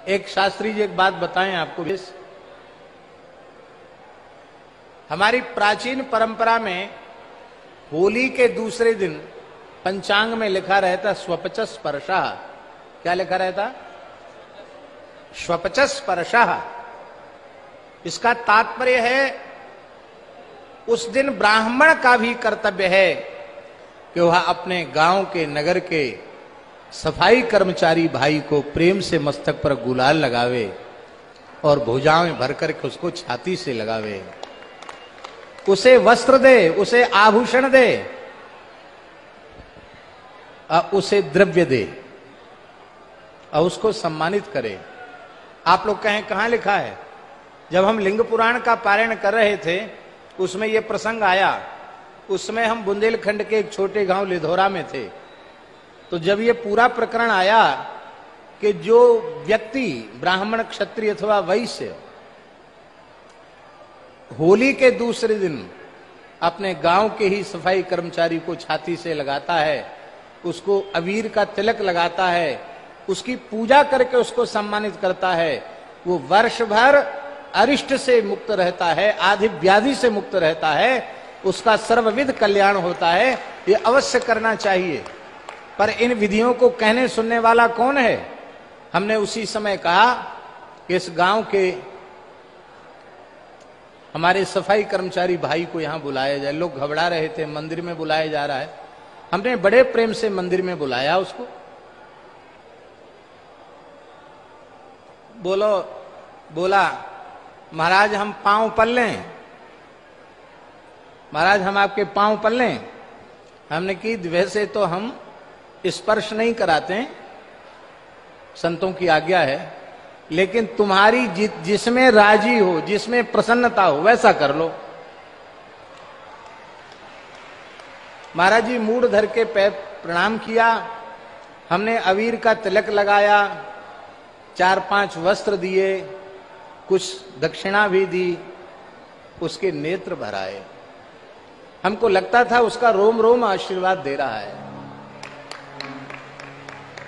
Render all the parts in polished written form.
एक शास्त्री जी एक बात बताएं आपको। हमारी प्राचीन परंपरा में होली के दूसरे दिन पंचांग में लिखा रहता स्वपचस स्पर्शः। क्या लिखा रहता? स्वपचस स्पर्शः। इसका तात्पर्य है उस दिन ब्राह्मण का भी कर्तव्य है कि वह अपने गांव के, नगर के सफाई कर्मचारी भाई को प्रेम से मस्तक पर गुलाल लगावे और भुजाएं भर करके उसको छाती से लगावे, उसे वस्त्र दे, उसे आभूषण दे, उसे द्रव्य दे और उसको सम्मानित करे। आप लोग कहें कहां लिखा है? जब हम लिंग पुराण का पारायण कर रहे थे उसमें यह प्रसंग आया। उसमें हम बुंदेलखंड के एक छोटे गांव लिधोरा में थे। तो जब ये पूरा प्रकरण आया कि जो व्यक्ति ब्राह्मण, क्षत्रिय अथवा वैश्य होली के दूसरे दिन अपने गांव के ही सफाई कर्मचारी को छाती से लगाता है, उसको अबीर का तिलक लगाता है, उसकी पूजा करके उसको सम्मानित करता है, वो वर्ष भर अरिष्ट से मुक्त रहता है, आदि व्याधि से मुक्त रहता है, उसका सर्वविध कल्याण होता है। ये अवश्य करना चाहिए। पर इन विधियों को कहने सुनने वाला कौन है? हमने उसी समय कहा कि इस गांव के हमारे सफाई कर्मचारी भाई को यहां बुलाया जाए। लोग घबरा रहे थे, मंदिर में बुलाया जा रहा है। हमने बड़े प्रेम से मंदिर में बुलाया उसको। बोला महाराज हम पांव पल लें, महाराज हम आपके पांव पल लें। हमने की वैसे तो हम स्पर्श नहीं कराते, संतों की आज्ञा है, लेकिन तुम्हारी जिसमें राजी हो, जिसमें प्रसन्नता हो वैसा कर लो। महाराज जी मूढ़ धर के पैर प्रणाम किया। हमने अबीर का तिलक लगाया, 4-5 वस्त्र दिए, कुछ दक्षिणा भी दी, उसके नेत्र भराए। हमको लगता था उसका रोम रोम आशीर्वाद दे रहा है।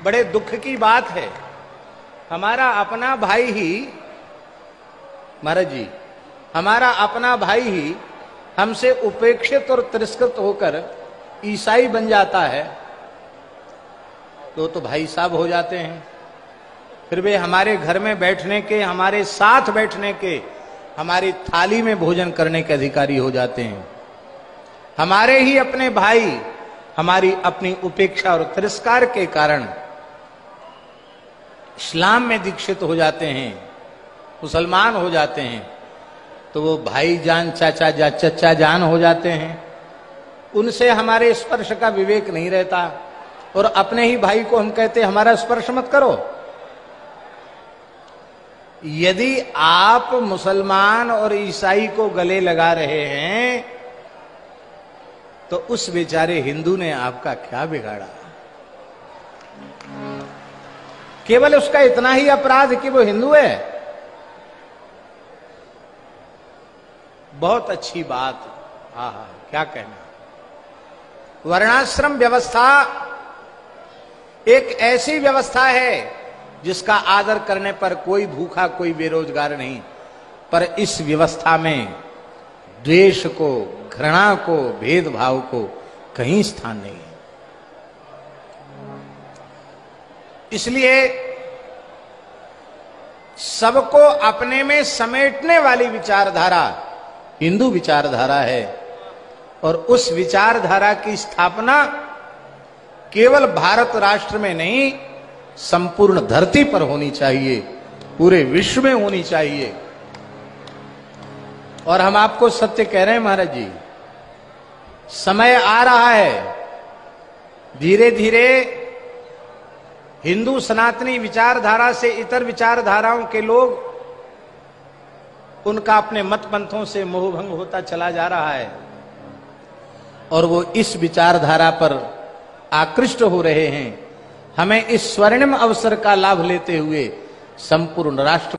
बड़े दुख की बात है, हमारा अपना भाई ही, महाराज जी हमारा अपना भाई ही हमसे उपेक्षित और तिरस्कृत होकर ईसाई बन जाता है तो भाई साहब हो जाते हैं। फिर वे हमारे घर में बैठने के, हमारे साथ बैठने के, हमारी थाली में भोजन करने के अधिकारी हो जाते हैं। हमारे ही अपने भाई हमारी अपनी उपेक्षा और तिरस्कार के कारण इस्लाम में दीक्षित हो जाते हैं, मुसलमान हो जाते हैं, तो वो भाई जान, चचा जान हो जाते हैं। उनसे हमारे स्पर्श का विवेक नहीं रहता और अपने ही भाई को हम कहते हमारा स्पर्श मत करो। यदि आप मुसलमान और ईसाई को गले लगा रहे हैं तो उस बेचारे हिंदू ने आपका क्या बिगाड़ा? केवल उसका इतना ही अपराध कि वो हिंदू है। बहुत अच्छी बात, हाँ क्या कहना। वर्णाश्रम व्यवस्था एक ऐसी व्यवस्था है जिसका आदर करने पर कोई भूखा, कोई बेरोजगार नहीं। पर इस व्यवस्था में द्वेष को, घृणा को, भेदभाव को कहीं स्थान नहीं है। इसलिए सबको अपने में समेटने वाली विचारधारा हिंदू विचारधारा है और उस विचारधारा की स्थापना केवल भारत राष्ट्र में नहीं, संपूर्ण धरती पर होनी चाहिए, पूरे विश्व में होनी चाहिए। और हम आपको सत्य कह रहे हैं महाराज जी, समय आ रहा है, धीरे धीरे हिंदू सनातनी विचारधारा से इतर विचारधाराओं के लोग, उनका अपने मत पंथों से मोहभंग होता चला जा रहा है और वो इस विचारधारा पर आकृष्ट हो रहे हैं। हमें इस स्वर्णिम अवसर का लाभ लेते हुए संपूर्ण राष्ट्र